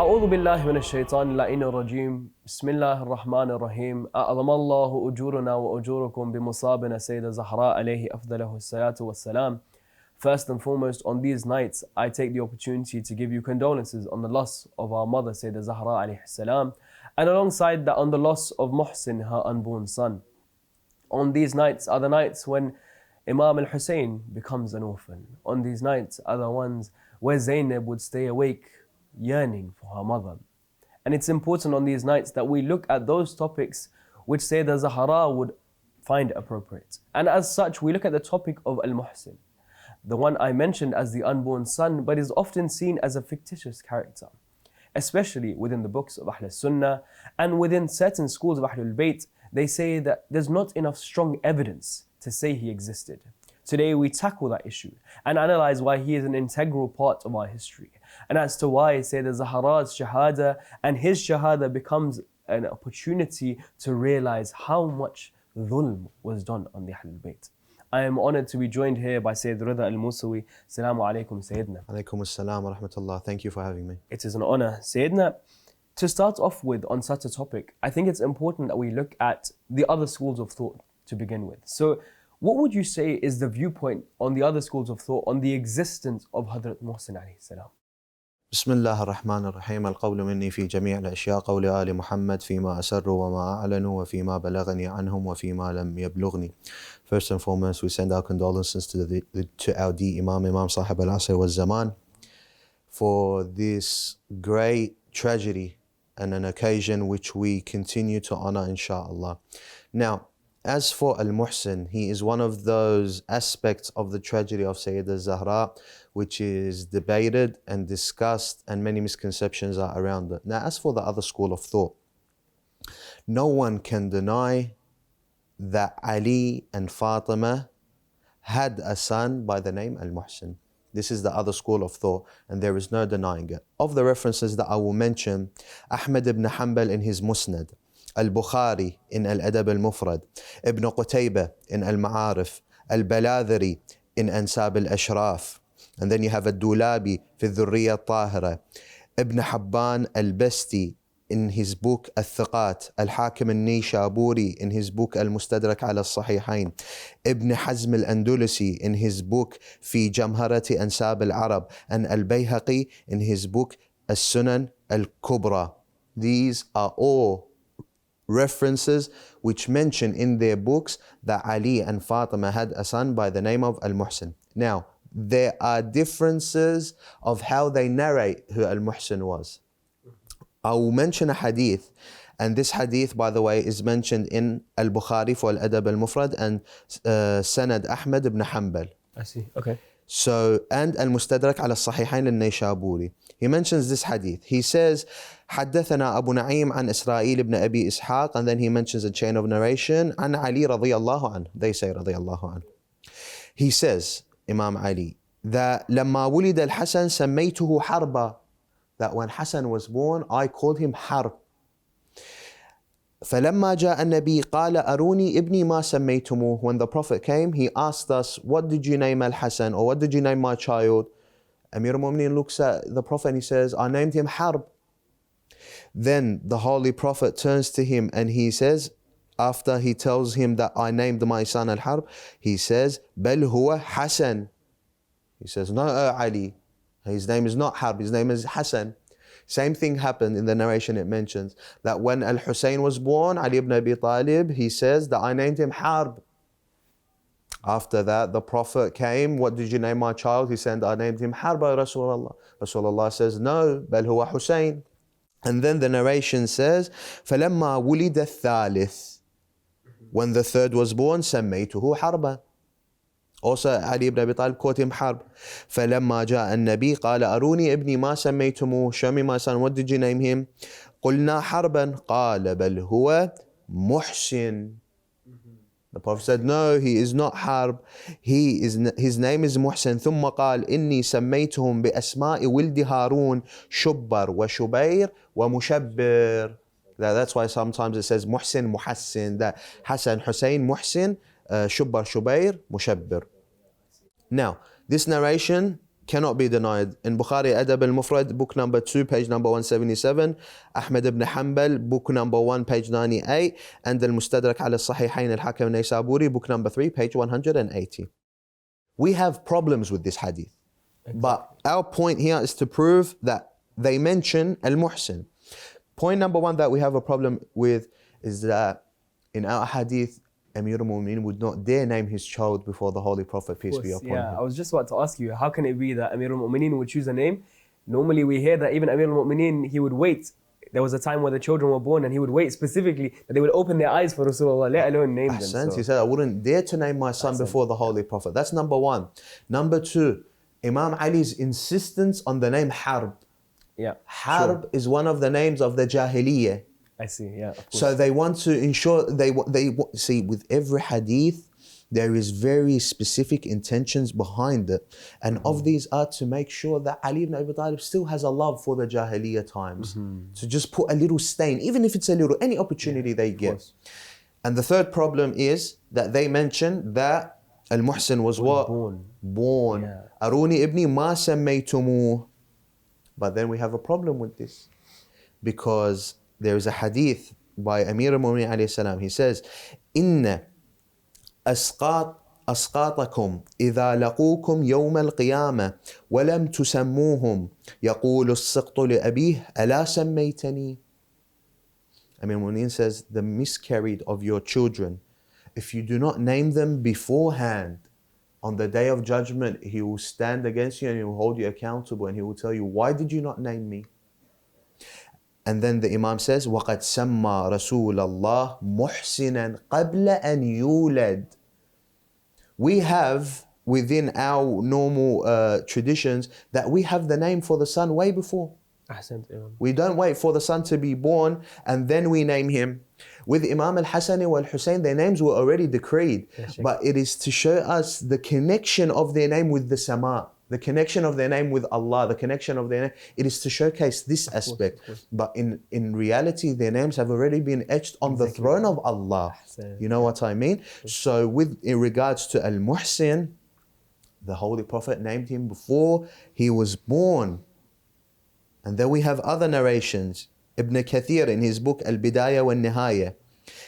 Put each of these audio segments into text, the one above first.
أعوذ بالله من الشيطان اللعين الرجيم بسم الله الرحمن الرحيم أعظم الله أجورنا وأجوركم بمصابنا سيدة زهراء عليه أفضله الصلاة والسلام. First and foremost, on these nights, I take the opportunity to give you condolences on the loss of our mother, Sayyidah Zahra alayhi salam, and alongside that, on the loss of Mohsen, her unborn son. On these nights are the nights when Imam Hussein becomes an orphan. On these nights are the ones where Zainab would stay awake, yearning for her mother. And it's important on these nights that we look at those topics which Sayyidah Zahra would find appropriate. And as such, we look at the topic of Al-Mohsen, the one I mentioned as the unborn son, but is often seen as a fictitious character, especially within the books of Ahl Sunnah and within certain schools of Ahlulbayt. They say that there's not enough strong evidence to say he existed. Today we tackle that issue and analyze why he is an integral part of our history, and as to why Sayyidah Zahra's shahada and his shahada becomes an opportunity to realize how much dhulm was done on the Ahlulbayt. I am honored to be joined here by Syed Redha al-Mousawi. Assalamu alaikum, Sayyidina. Alaikum assalam wa rahmatullah. Thank you for having me. It is an honor. Sayyidina, to start off with on such a topic, I think it's important that we look at the other schools of thought to begin with. So, what would you say is the viewpoint on the other schools of thought on the existence of Hazrat Mohsen alayhi salam? بسم الله الرحمن الرحيم. القول مني في جميع الأشياء قول آل محمد فيما أسروا وما أعلنوا وفيما بلغني عنهم وفيما لم يبلغني. First and foremost, we send our condolences to our dear Imam Sahib al-Asr wal-Zaman for this great tragedy and an occasion which we continue to honor, inshallah. Now, as for Al-Mohsen, he is one of those aspects of the tragedy of Sayyidah Zahra which is debated and discussed, and many misconceptions are around it. Now, as for the other school of thought, no one can deny that Ali and Fatima had a son by the name Al-Mohsen. This is the other school of thought, and there is no denying it. Of the references that I will mention, Ahmad ibn Hanbal in his Musnad, Al-Bukhari in Al-Adab al-Mufrad, Ibn Qutaybah in Al-Ma'arif, Al-Baladhari in Ansab al-Ashraf, and then you have Ad-Dulabi fi Dhurriya al-Tahira, Ibn Habban al-Basti in his book Al-Thiqat, Al-Hakim al-Nishaburi in his book Al-Mustadrak ala al-Sahihain, Ibn Hazm al-Andalusi in his book Fi Jamharati Ansab al-Arab, and Al-Bayhaqi in his book As-Sunan al-Kubra. These are all references which mention in their books that Ali and Fatima had a son by the name of Al-Mohsen. Now, there are differences of how they narrate who Al-Mohsen was. I will mention a hadith, and this hadith, by the way, is mentioned in Al-Bukhari for Al-Adab al-Mufrad and Sanad Ahmad ibn Hanbal. I see, okay. So, and Al-Mustadrak ala al-Sahihain al-Nishaburi. He mentions this hadith. He says, حدثنا أبو نعيم عن إسرائيل بن أبي إسحاق, and then he mentions a chain of narration, عن علي رضي الله عنه. They say رضي الله عنه. He says, Imam Ali, that لما ولد الحسن سميته حربا, that when Hassan was born, I called him Harb. فلما جاء النبي قال أروني ابني ما سميتموه. When the Prophet came, he asked us, what did you name Al-Hassan, or what did you name my child? Amir al-Mu'mineen looks at the Prophet and he says, I named him Harb. Then the Holy Prophet turns to him and he says, after he tells him that I named my son Al-Harb, he says, بل هو Hassan. He says, no, Ali, his name is not Harb, his name is Hassan. Same thing happened in the narration. It mentions that when Al-Hussein was born, Ali ibn Abi Talib, he says that I named him Harb. After that, the Prophet came, what did you name my child? He said, I named him Harb, ya Rasulullah. Rasulullah says, no, بل هو Hussein. And then the narration says, فَلَمَّا وُلِدَ الثَّالِث, when the third was born, سَمَّيْتُهُ حَرْبًا. Also, Ali ibn Abi Talib called him Harb. فَلَمَّا جَاءَ النَّبِي قَالَ أَرُونِي ابْنِي مَا سَمَّيْتُمُوهُ. Show me my son, what did you name him? قُلْنَا حَرْبًا قَالَ بَلْ هُوَ مُحْسِن. The Prophet said, no, he is not Harb. His name is Mohsen. ثم قال إني سميتهم بأسماء ولد هارون شبر وشبير ومشبر. That's why sometimes it says Mohsen, Muhassin. That Hassan, Hussein, Mohsen, Shubbar, Shubayr, Mushabbir. Now, this narration cannot be denied. In Bukhari Adab al-Mufrad, book number 2, page number 177. Ahmad ibn Hanbal, book number 1, page 98. And al-Mustadrak ala al-Sahihayn al-Hakim al-Naysaburi, book number 3, page 180. We have problems with this hadith. Exactly. But our point here is to prove that they mention al-Muhsin. Point number 1 that we have a problem with is that in our hadith, Amir al-Mu'mineen would not dare name his child before the Holy Prophet, peace be upon him. Yeah, I was just about to ask you, how can it be that Amir al-Mu'mineen would choose a name? Normally we hear that even Amir al-Mu'mineen, he would wait. There was a time where the children were born and he would wait specifically that they would open their eyes for Rasulullah, let alone name them. So. He said, I wouldn't dare to name my son before the Holy Prophet. That's number 1. Number 2, Imam Ali's insistence on the name Harb. Yeah, Harb is one of the names of the Jahiliyyah. I see, yeah, of course. So they want to ensure, they see, with every hadith, there is very specific intentions behind it. And of these are to make sure that Ali ibn Abi Talib still has a love for the Jahiliyyah times. To just put a little stain, even if it's a little, any opportunity they get. And the third problem is that they mention that Al-Muhsin was what? Born. Aruni ibni ma sammaytumuh. But then we have a problem with this. Because there is a hadith by Amir al-Mu'mineen alayhi salam. He says, "Inna أسقاطكم إذا لقوكم يوم القيامة ولم تسموهم يقول السقط لأبيه ألا سميتني." Amir al-Mu'mineen says, the miscarried of your children, if you do not name them beforehand, on the day of judgment, he will stand against you and he will hold you accountable and he will tell you, why did you not name me? And then the Imam says, وَقَدْ سَمَّى رَسُولَ اللَّهِ مُحْسِنًا قَبْلَ أَنْ يُولَدْ. We have within our normal traditions that we have the name for the son way before. We don't wait for the son to be born and then we name him. With Imam al-Hasan wal Hussein, their names were already decreed. But it is to show us the connection of their name with the Sama. The connection of their name with Allah, the connection of their name, it is to showcase this aspect. But in reality, their names have already been etched on the throne of Allah. You know what I mean? So in regards to Al-Muhsin, the Holy Prophet named him before he was born. And then we have other narrations. Ibn Kathir in his book Al-Bidayah wa Nihaya,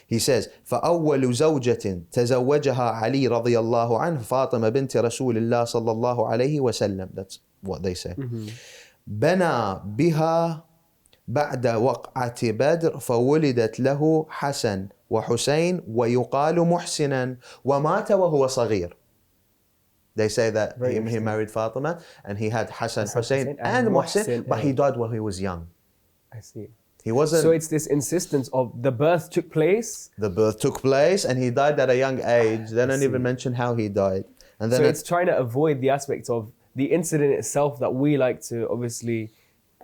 he says, فَأَوَّلُ زَوْجَةٍ تَزَوَّجَهَا عَلِي رَضِيَ اللَّهُ عَنْهُ فاطمة بنت رسول الله صلى الله عليه وسلم. That's what they say. بنى بها بعد وقعة بدر فولدت له حسن وحسين ويقال محسنا ومات وهو صغير. They say that he married Fatima and he had Hassan, Hussein and Muhsin, but he died while he was young. I see. He wasn't. So it's this insistence of the birth took place. The birth took place and he died at a young age. They don't even mention how he died. And then so it's trying to avoid the aspect of the incident itself that we like to obviously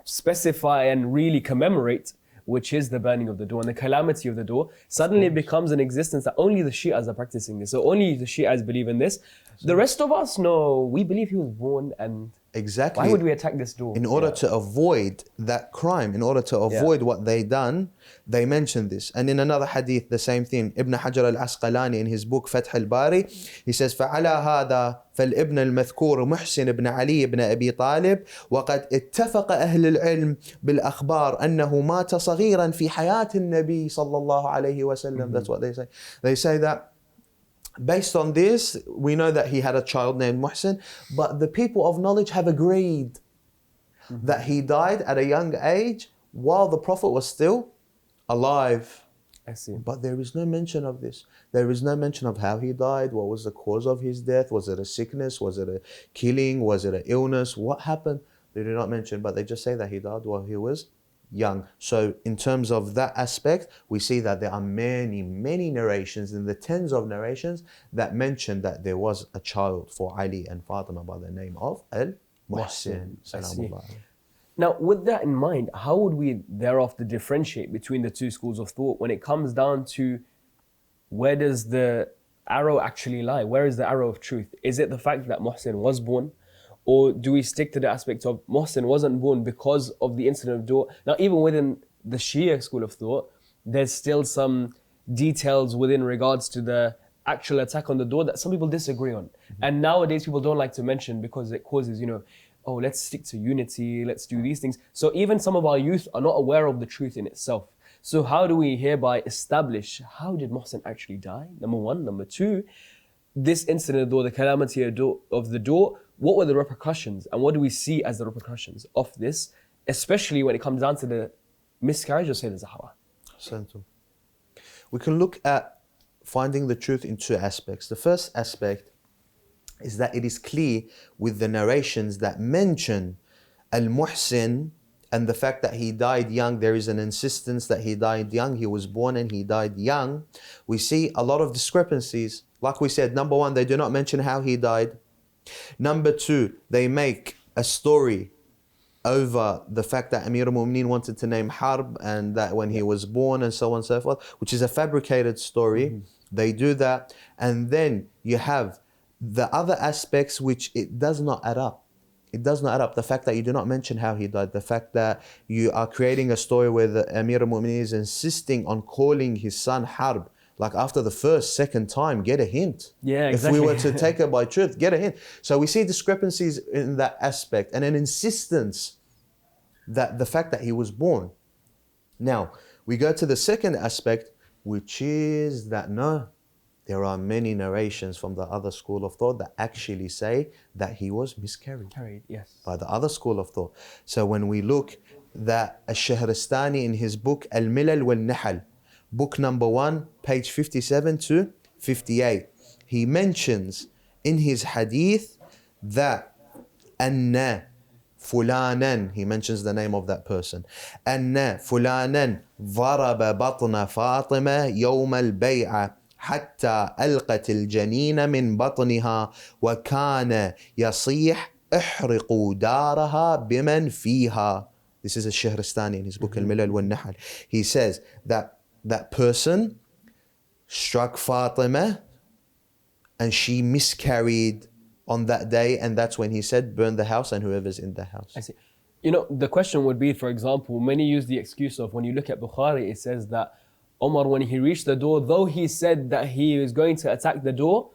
specify and really commemorate, which is the burning of the door and the calamity of the door. Suddenly it becomes an existence that only the Shi'as are practicing this. So only the Shi'as believe in this. The rest of us, no, we believe he was born and exactly. Why would we attack this door? In order to avoid that crime, in order to avoid what they done, they mention this. And in another hadith, the same thing. Ibn Hajar al-Asqalani in his book Fath al-Bari, he says, فَعَلَى هَذَا فَالْإِبْنَ الْمَذْكُورُ مُحْسِنِ بْنَ عَلِيِّ بْنَ أَبِي طَالِبٍ وَقَدْ اتَّفَقَ أَهْلُ الْعِلْمِ بِالْأَخْبَارِ أَنَّهُ مَاتَ صَغِيرًا فِي حَيَاةِ النَّبِيِّ صَلَّى اللَّهُ عَلَيْهِ وَسَلَّمَ. That's what they say. They say that based on this, we know that he had a child named Mohsen, but the people of knowledge have agreed that he died at a young age while the Prophet was still alive. I see. But there is no mention of this. There is no mention of how he died, what was the cause of his death, was it a sickness, was it a killing, was it an illness, what happened? They do not mention, but they just say that he died while he was young. So in terms of that aspect, we see that there are many narrations, in the tens of narrations, that mention that there was a child for Ali and Fatima by the name of Al-Muhsin. Now, with that in mind, how would we thereafter differentiate between the two schools of thought when it comes down to where does the arrow actually lie? Where is the arrow of truth? Is it the fact that Mohsen was born? Or do we stick to the aspect of Mohsen wasn't born because of the incident of Dur? Now, even within the Shia school of thought, there's still some details within regards to the actual attack on the door that some people disagree on. And nowadays people don't like to mention because it causes, oh, let's stick to unity, let's do these things. So even some of our youth are not aware of the truth in itself. So how do we hereby establish, how did Mohsen actually die? Number one. Number two, this incident of the door, the calamity of the door, what were the repercussions? And what do we see as the repercussions of this, especially when it comes down to the miscarriage of Sayyidah Zahra? We can look at finding the truth in two aspects. The first aspect is that it is clear with the narrations that mention Al-Muhsin and the fact that he died young. There is an insistence that he died young. He was born and he died young. We see a lot of discrepancies. Like we said, number one, they do not mention how he died. Number two, they make a story over the fact that Amir al-Mu'mineen wanted to name Harb and that when he was born and so on and so forth, which is a fabricated story. They do that. And then you have the other aspects which it does not add up. It does not add up. The fact that you do not mention how he died, the fact that you are creating a story where the Amir al-Mu'mineen is insisting on calling his son Harb. Like after the first, second time, get a hint. Yeah, exactly. If we were to take it by truth, get a hint. So we see discrepancies in that aspect and an insistence that the fact that he was born. Now, we go to the second aspect, which is that no, there are many narrations from the other school of thought that actually say that he was miscarried. Yes. By the other school of thought. So when we look that Al-Shahristani in his book Al-Milal wal-Nahal, book number 1, page 57 to 58, he mentions in his hadith that anna fulanan, he mentions the name of that person, anna fulanan ضرب بطن فاطمة يوم البيعة حتى ألقت الجنين من بطنها وكان يصيح احرقوا دارها بمن فيها. This is Al-Shahristani in his book Al-Milal wal-Nahal. He says that person struck Fatima and she miscarried on that day, and that's when he said burn the house and whoever's in the house. I see. The question would be, for example, many use the excuse of when you look at Bukhari, it says that Omar, when he reached the door, though he said that he was going to attack the door,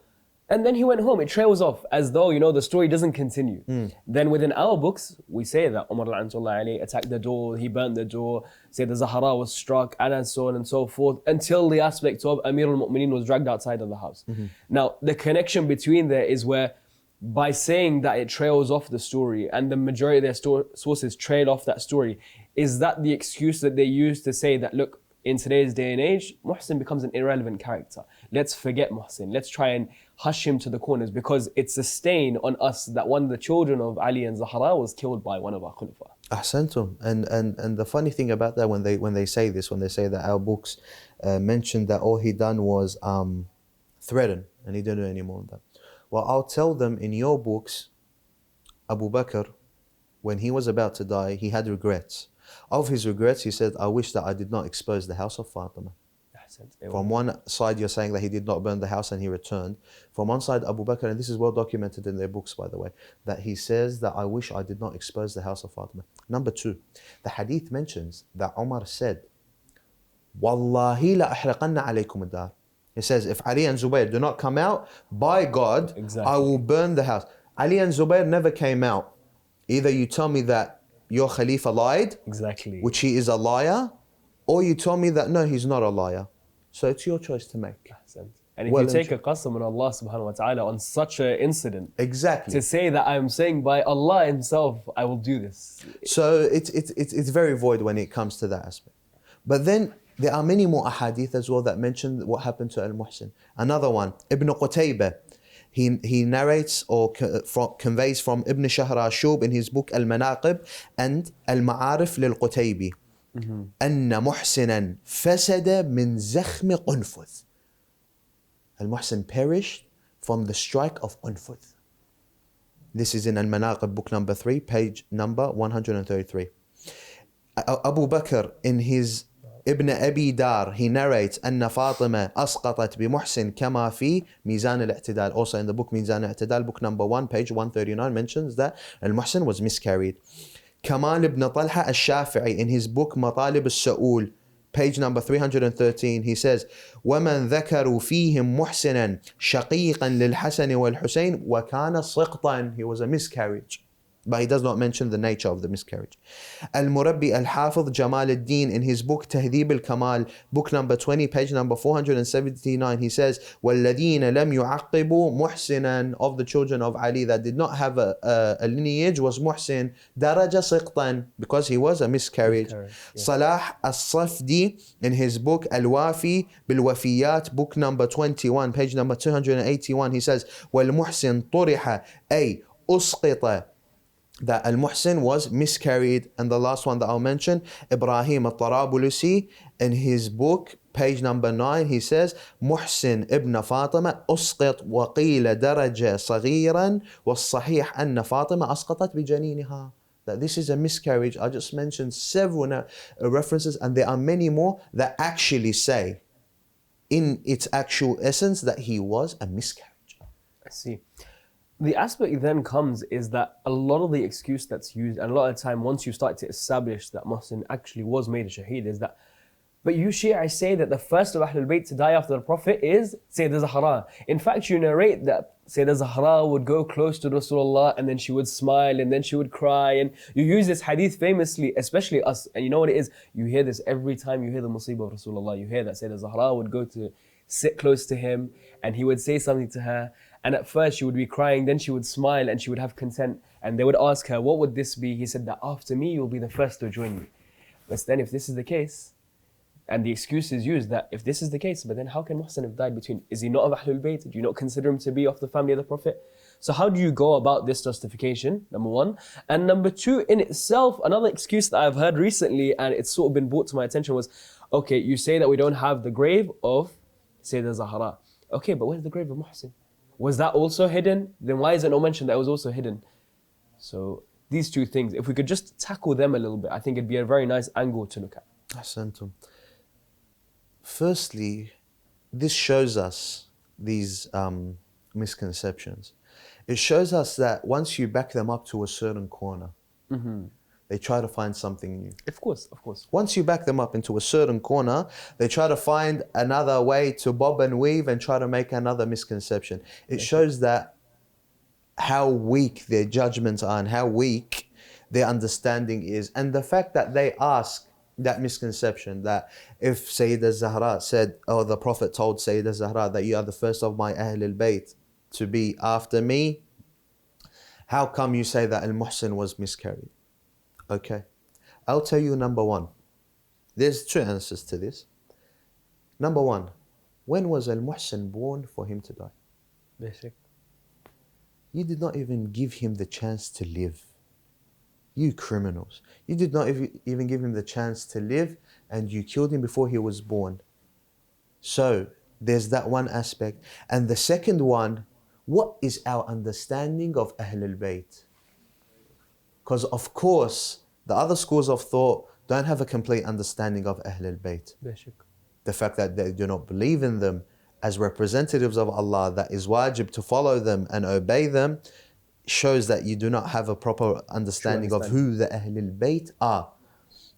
and then he went home, it trails off as though, the story doesn't continue. Then within our books, we say that Umar attacked the door, he burnt the door, Sayyidah Zahra was struck, and so on and so forth, until the aspect of Amir al-Mu'mineen was dragged outside of the house. Now, the connection between there is where, by saying that it trails off the story, and the majority of their sources trail off that story, is that the excuse that they use to say that, look, in today's day and age, Mohsen becomes an irrelevant character. Let's forget Mohsen. Let's try and hush him to the corners because it's a stain on us that one of the children of Ali and Zahra was killed by one of our khulafa. Ahsantum. And the funny thing about that, when they say this, when they say that our books mentioned that all he done was threaten and he didn't do any more than that. Well, I'll tell them in your books, Abu Bakr, when he was about to die, he had regrets. Of his regrets, he said, I wish that I did not expose the house of Fatima. From one side, you're saying that he did not burn the house and he returned. From one side, Abu Bakr, and this is well documented in their books, by the way, that he says that I wish I did not expose the house of Fatima. Number two, the hadith mentions that Umar said, Wallahi la ahriqanna alaykum ad-dar. He says, if Ali and Zubayr do not come out, by God, I will burn the house. Ali and Zubayr never came out. Either you tell me that your Khalifa lied, which he is a liar, or you tell me that no, he's not a liar. So it's your choice to make. And if you take a qasam on Allah subhanahu wa ta'ala on such an incident, to say that I'm saying by Allah himself, I will do this. So it's very void when it comes to that aspect. But then there are many more ahadith as well that mention what happened to Al-Muhsin. Another one, Ibn Qutaybah, he narrates or conveys from Ibn Shahrashub in his book Al-Manaqib and Al-Ma'arif lil-Qutaybi. أن محسنا فسد من زخم قنفذ. Al-Muhsin perished from the strike of Qunfudh. This is in Al-Manaqib, book number 3, page number 133. Abu Bakr in his Ibn Abi Dar, he narrates أن فاطمة أسقطت بمحسن كما في ميزان الاعتدال. Also in the book ميزان الاعتدال, book number 1, page 139, mentions that Al-Muhsin was miscarried. Kamal ibn Talha al-Shafi'i in his book Matalib al-Sa'ul, page number 313, he says, وَمَنْ ذَكَرُوا فِيهِمْ مُحْسِنًا شَقِيقًا لِلْحَسَنِ وَالْحُسَيْنِ وَكَانَ صِقْطًا. He was a miscarriage. But he does not mention the nature of the miscarriage. Al-Murabbi Al-Hafiz Jamal al-Din, in his book Tahdhib al-Kamal, book number 20, page number 479, he says, وَالَّذِينَ لَمْ يُعَقِّبُوا مُحْسِنًا, of the children of Ali that did not have a lineage was Muhsin, daraja siqtan, because he was a miscarriage. Salah As-Safdi, in his book Al-Wafi bil-Wafiyat, book number 21, page number 281, he says, وَالْمُحْسِن طُرِحَ أي أُسْقِطَ, that Al-Muhsin was miscarried. And the last one that I'll mention, Ibrahim al-Tarabulusi, in his book, page number 9, he says, Muhsin ibn Fatima أسقط وقيل درجة صغيرا والصحيح أن فاطمة أسقطت بجنينها. That this is a miscarriage. I just mentioned several references, and there are many more that actually say, in its actual essence, that he was a miscarriage. I see. The aspect then comes is that a lot of the excuse that's used, and a lot of the time once you start to establish that Mohsen actually was made a shaheed, is that, but you Shia say that the first of Ahlulbayt to die after the Prophet is Sayyidah Zahra. In fact, you narrate that Sayyidah Zahra would go close to Rasulullah and then she would smile and then she would cry, and you use this hadith famously, especially us, and you know what it is? You hear this every time you hear the musibah of Rasulullah. You hear that Sayyidah Zahra would go to sit close to him and he would say something to her, and at first she would be crying, then she would smile and she would have content, and they would ask her, what would this be? He said that after me you'll be the first to join me. But then if this is the case, and the excuse is used that if this is the case, but then how can Mohsen have died between? Is he not of Ahlul Bayt? Do you not consider him to be of the family of the Prophet? So how do you go about this justification, number one? And number two, in itself, another excuse that I've heard recently, and it's sort of been brought to my attention, was, okay, you say that we don't have the grave of Sayyidah Zahra. Okay, but where's the grave of Mohsen? Was that also hidden? Then why is it not mentioned that it was also hidden? So these two things, if we could just tackle them a little bit, I think it'd be a very nice angle to look at. Ahsantum. Firstly, this shows us these misconceptions. It shows us that once you back them up to a certain corner, they try to find something new. Of course, of course. Once you back them up into a certain corner, they try to find another way to bob and weave and try to make another misconception. It shows that how weak their judgments are and how weak their understanding is. And the fact that they ask that misconception, that if Sayyidah Zahra said, or the Prophet told Sayyidah Zahra that you are the first of my Ahlulbayt to be after me, how come you say that Al-Muhsin was miscarried? Okay, I'll tell you number one. There's two answers to this. Number one, when was Al-Muhsin born for him to die? Basic. You did not even give him the chance to live. You criminals. You did not even give him the chance to live, and you killed him before he was born. So there's that one aspect. And the second one, what is our understanding of Ahlul Bayt? Because of course, the other schools of thought don't have a complete understanding of Ahlul Bayt. The fact that they do not believe in them as representatives of Allah, that is wajib to follow them and obey them, shows that you do not have a proper understanding of who the Ahlul Bayt are.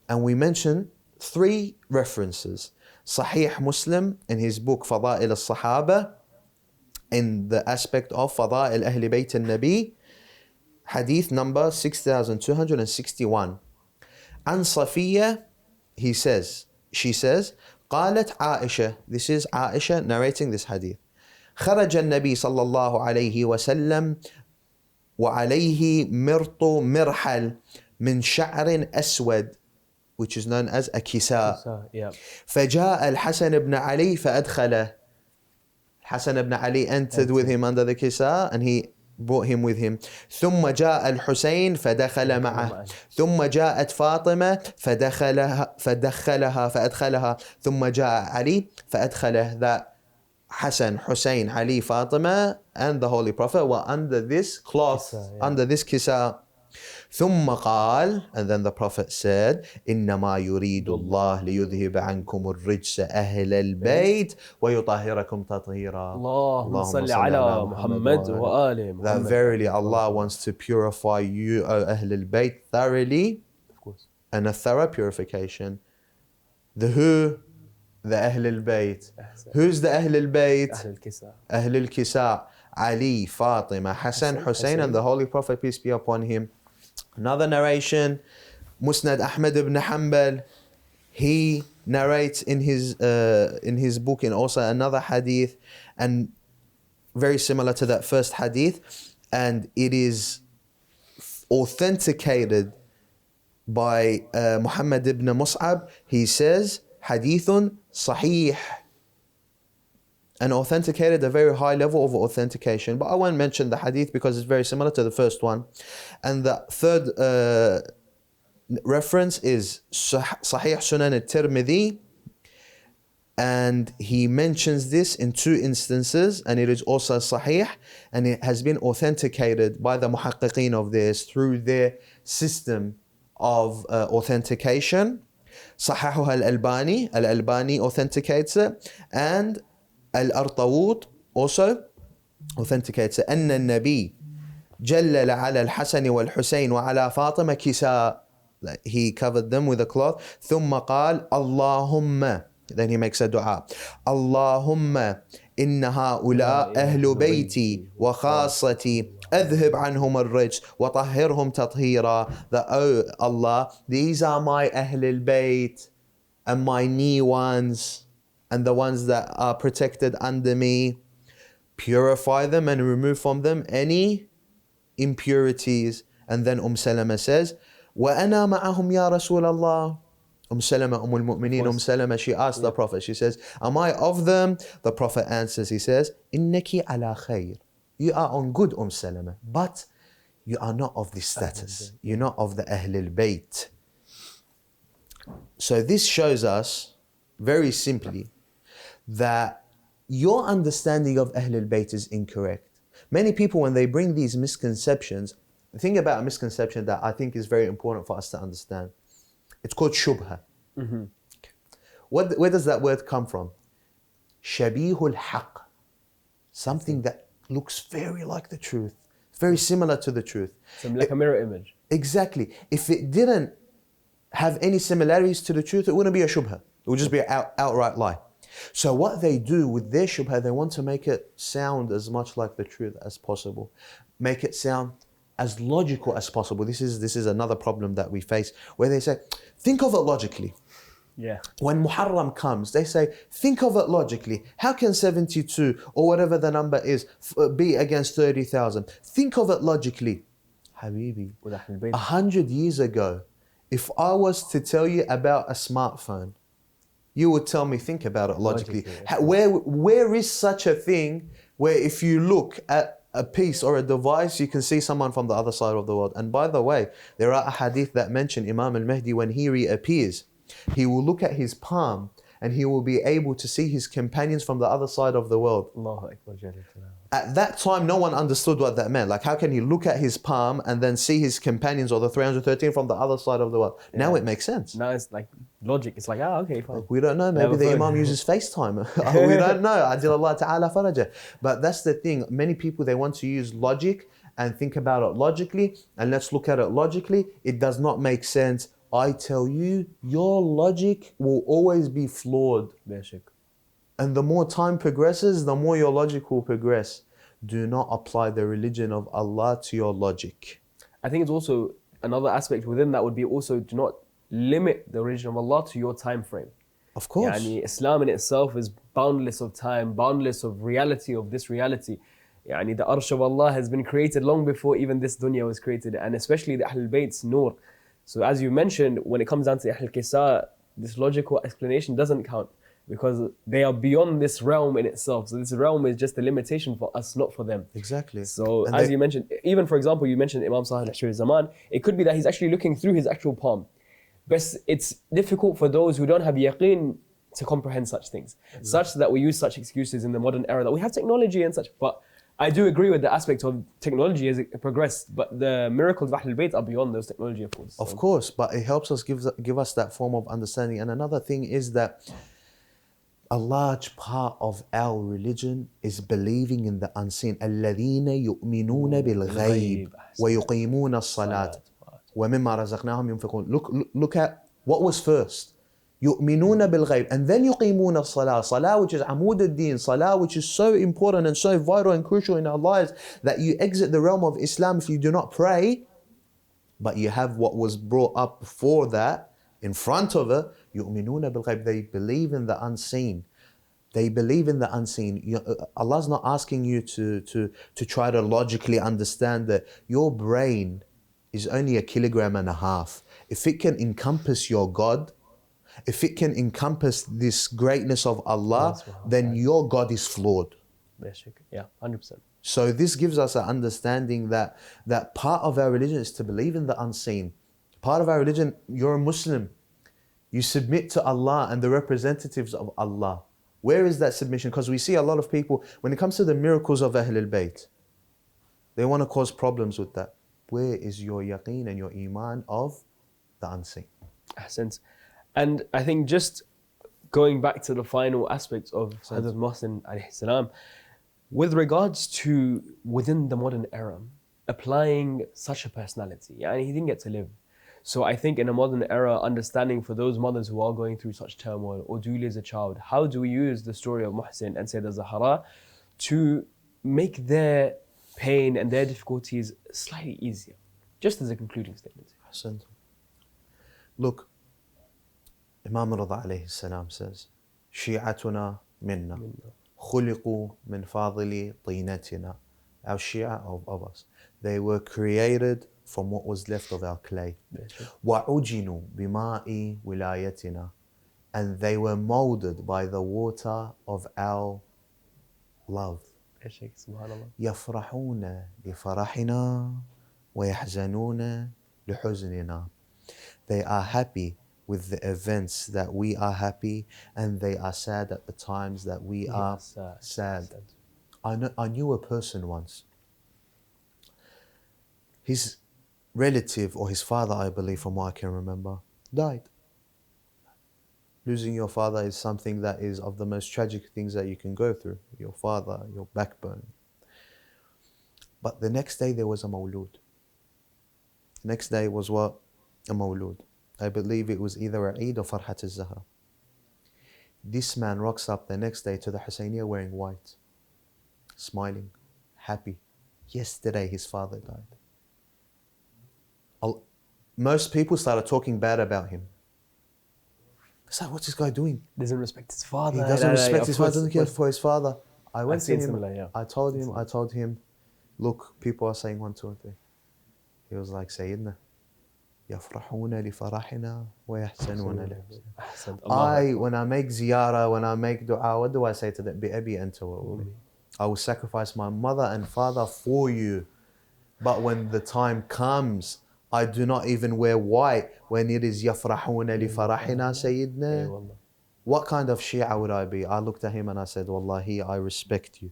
And we mention three references. Sahih Muslim in his book Fada'il al-Sahaba, in the aspect of Fada'il Ahl Bayt al-Nabi, hadith number 6261. An Safiya, she says, قالت عائشة, this is Aisha narrating this hadith, خرج النبي صلى الله عليه وسلم وعليه مرط مرحل من شعر أسود, which is known as a kisa. فجاء الحسن بن علي فأدخله. Hassan ibn Ali entered with him under the kisa, and he brought him with him. ثم جاء الحسين فدخل معه. ثم جاءت فاطمة فأدخلها. ثم جاء علي فأدخله. That Hassan, Hussein, Ali, Fatima, and the Holy Prophet were under this cloth, under this kisa. ثم قال, and then the Prophet said, إنما يريد الله ليذهب عنكم الرجس أهل البيت ويطهركم تطهيرا. اللهم صل على محمد وآل محمد. That verily Allah wants to purify you, O Ahl al-Bayt, thoroughly, and a thorough purification. The who? The Ahlulbayt. Who's the Ahlulbayt? Ahlul-Kisa. Ali, Fatima, Hassan, Hussein, and the Holy Prophet, peace be upon him. Another narration, Musnad Ahmad ibn Hanbal, he narrates in his book, and also another hadith, and very similar to that first hadith, and it is authenticated by Muhammad ibn Mus'ab. He says, hadithun sahih, and authenticated a very high level of authentication. But I won't mention the hadith because it's very similar to the first one. And the third reference is Sahih Sunan al-Tirmidhi, and he mentions this in 2 instances, and it is also Sahih, and it has been authenticated by the muhaqqiqeen of this through their system of authentication. Sahahuha al-Albani authenticates it, and Al-Artawut also authenticates it. أن النبي جلل على الحسن والحسين وعلى فاطمة كساء. He covered them with a cloth. ثم قال اللهم, then he makes a dua. اللهم إن هؤلاء أهل بيتي وخاصتي أذهب عنهم الرجس وطهرهم تطهيرا. That, oh Allah, these are my Ahlul Bayt and my near ones, and the ones that are protected under me. Purify them and remove from them any impurities. And then Salama says, وَأَنَا مَعَهُمْ يَا رَسُولَ اللَّهِ. Salama, Mu'mineen, Salama, she asked the Prophet, she says, am I of them? The Prophet answers, he says, إِنَّكِ عَلَى خَيْرٍ. You are on good, Salama, but you are not of this status. You're not of the Ahlul Bayt. So this shows us, very simply, that your understanding of Ahlul Bayt is incorrect. Many people, when they bring these misconceptions, the thing about a misconception that I think is very important for us to understand, it's called shubha. Mm-hmm. Where does that word come from? Shabihul haq. Something that looks very like the truth, very similar to the truth. Like a mirror image. Exactly. If it didn't have any similarities to the truth, it wouldn't be a shubha. It would just be an outright lie. So what they do with their shubha, they want to make it sound as much like the truth as possible. Make it sound as logical as possible. This is another problem that we face, where they say, think of it logically. Yeah. When Muharram comes, they say, think of it logically. How can 72 or whatever the number is be against 30,000? Think of it logically. Habibi, 100 years ago, if I was to tell you about a smartphone, you would tell me, think about it logically. Yeah. Where is such a thing where if you look at a piece or a device, you can see someone from the other side of the world? And by the way, there are a hadith that mention Imam al-Mahdi, when he reappears, he will look at his palm and he will be able to see his companions from the other side of the world. Allahu Akbar. At that time, no one understood what that meant. Like, how can he look at his palm and then see his companions, or the 313 from the other side of the world? Yeah. Now it makes sense. Now it's like logic. It's like, okay, fine. We don't know. Maybe the Imam uses FaceTime. We don't know. Adil Allah Ta'ala faraja. But that's the thing. Many people, they want to use logic and think about it logically. And let's look at it logically. It does not make sense. I tell you, your logic will always be flawed. Basic. And the more time progresses, the more your logic will progress. Do not apply the religion of Allah to your logic. I think it's also another aspect within that would be also, do not limit the religion of Allah to your time frame. Of course. Yani Islam in itself is boundless of time, boundless of reality, of this reality. Yani the Arsh of Allah has been created long before even this dunya was created, and especially the Ahlul Bayt's Noor. So as you mentioned, when it comes down to Ahlul Kisa, this logical explanation doesn't count, because they are beyond this realm in itself. So this realm is just a limitation for us, not for them. Exactly. So and as you mentioned, even for example, you mentioned Imam Sahih al-Zaman, it could be that he's actually looking through his actual palm. But it's difficult for those who don't have yaqeen to comprehend such things. Exactly. Such that we use such excuses in the modern era that we have technology and such. But I do agree with the aspect of technology as it progressed, but the miracles of Ahlul Bayt are beyond those technology, of course. Of course, but it helps us, give us that form of understanding. And another thing is that a large part of our religion is believing in the unseen. الَّذِينَ يُؤْمِنُونَ بِالْغَيْبِ وَيُقِيمُونَ الصَّلَاةِ وَمِمَّا رَزَقْنَاهُمْ يُنْفِقُونَ. Look at what was first. يؤمنون بالغيب, and then يقيمون الصلاة, salah which is عمود الدين, salah which is so important and so vital and crucial in our lives that you exit the realm of Islam if you do not pray, but you have what was brought up before that in front of it. يؤمنون بالغيب, they believe in the unseen. They believe in the unseen. Allah's not asking you to try to logically understand that your brain is only 1.5 kilograms. If it can encompass your God, if it can encompass this greatness of Allah, then your God is flawed. Yeah, 100%. So this gives us an understanding that part of our religion is to believe in the unseen. Part of our religion, you're a Muslim. You submit to Allah and the representatives of Allah. Where is that submission? Because we see a lot of people, when it comes to the miracles of Ahlulbayt, they want to cause problems with that. Where is your yaqeen and your iman of the unseen? Ahsant. And I think just going back to the final aspects of Hazrat Mohsen alayhi salam, with regards to within the modern era, applying such a personality, and he didn't get to live. So I think in a modern era, understanding for those mothers who are going through such turmoil or do lose a child, how do we use the story of Mohsen and Sayyidah Zahra to make their pain and their difficulties slightly easier? Just as a concluding statement. Ahsant. Look, Imam Redha alayhi salam says, Shi'atuna minna, khuliqu min fadili tinatina. Our Shia of us, they were created from what was left of our clay. وَعُجِنُوا بِمَاءِ وِلَايَتِنَا, and they were molded by the water of our love. يَفْرَحُونَ لِفَرَحِنَا وَيَحْزَنُونَ لِحُزْنِنَا. They are happy with the events that we are happy, and they are sad at the times that we are sad. I knew a person once. His relative, or his father, I believe, from what I can remember, died. Losing your father is something that is of the most tragic things that you can go through. Your father, your backbone. But the next day there was a mawlud. The next day was what? A mawlud. I believe it was either a Eid or Farhat al-Zahra. This man rocks up the next day to the Husayniyah wearing white, smiling, happy. Yesterday his father died. Most people started talking bad about him. It's like, what's this guy doing? Doesn't respect his father. He doesn't respect his father, doesn't care for his father. I went to him, similar, yeah. I told him, look, people are saying 1, 2, 3. He was like, Sayyidina, يَفْرَحُونَ لِفَرَحِنَا وَيَحْسَنُونَ لِحُزْنِنَا. When I make ziyarah, when I make dua, what do I say to them? بِأَبِي أَنْتَ وَأُمِّي. I will sacrifice my mother and father for you. But when the time comes, I do not even wear white when it is يَفْرَحُونَ لِفَرَحِنَا Sayyidina. What kind of Shia would I be? I looked at him and I said, Wallahi, I respect you.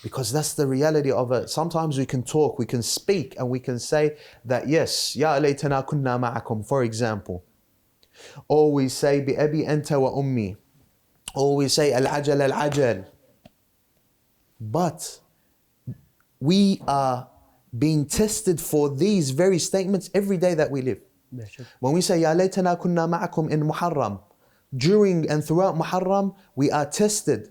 Because that's the reality of it. Sometimes we can talk, we can speak, and we can say that, yes, Ya laytana kunna ma'akum, for example. Or we say, Bi abi anta wa ummi. Or we say, Al-ajal al-ajal. But we are being tested for these very statements every day that we live. When we say, Ya laytana kunna ma'akum in Muharram, during and throughout Muharram, we are tested.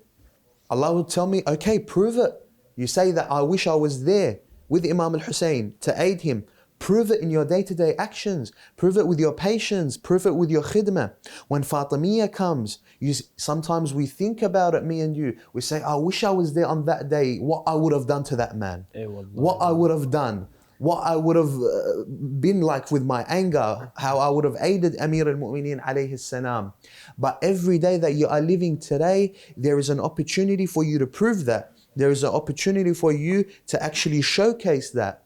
Allah will tell me, okay, prove it. You say that I wish I was there with Imam Hussein to aid him. Prove it in your day-to-day actions. Prove it with your patience. Prove it with your khidmah. When Fatimiyya comes, sometimes we think about it, me and you. We say, I wish I was there on that day. What I would have done to that man. What I would have done. What I would have been like with my anger, how I would have aided Amir al-Mu'mineen alayhi salam. But every day that you are living today, there is an opportunity for you to prove that. There is an opportunity for you to actually showcase that.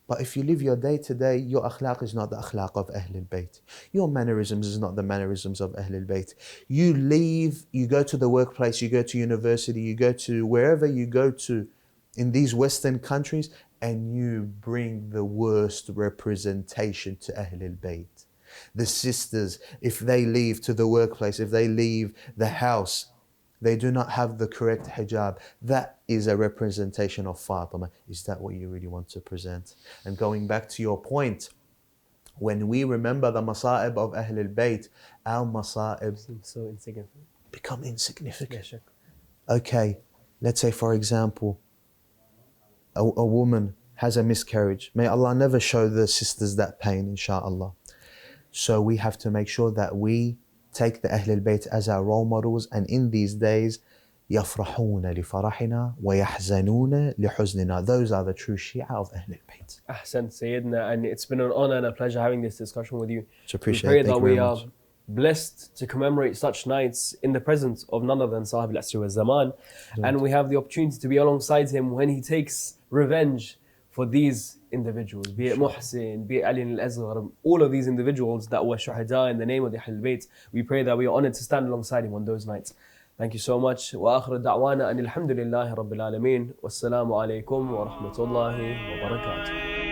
But if you live your day to day, your akhlaq is not the akhlaq of Ahlulbayt. Your mannerisms is not the mannerisms of Ahlulbayt. You leave, you go to the workplace, you go to university, you go to wherever you go to in these Western countries, and you bring the worst representation to Ahlul Bayt. The sisters, if they leave to the workplace, if they leave the house, they do not have the correct hijab. That is a representation of Fatima. Is that what you really want to present? And going back to your point, When we remember the masa'ib of Ahlulbayt, our masa'ib So insignificant. become insignificant. Yeah, Okay, let's say for example, a woman has a miscarriage. May Allah never show the sisters that pain, inshaAllah. So we have to make sure that we take the Ahlul Bayt as our role models, and in these days, يَفْرَحُونَ لِفَرَحِنَا وَيَحْزَنُونَ لِحُزْنِنَا. Those are the true Shia of Ahlul Bayt. Ahsan, Sayyidina, and it's been an honor and a pleasure having this discussion with you. Much appreciate We pray it. Thank that you very we are much. blessed to commemorate such nights in the presence of none other than Sahib al-Asri wal-Zaman, and we have the opportunity to be alongside him when he takes revenge for these individuals, be it Mohsen, be it Ali al-Azhar, all of these individuals that were shuhada in the name of the Ahlul Bayt. We pray that we are honored to stand alongside him on those nights. Thank you so much. وآخر دعوانا أن الحمد لله رب العالمين والسلام عليكم ورحمة الله وبركاته.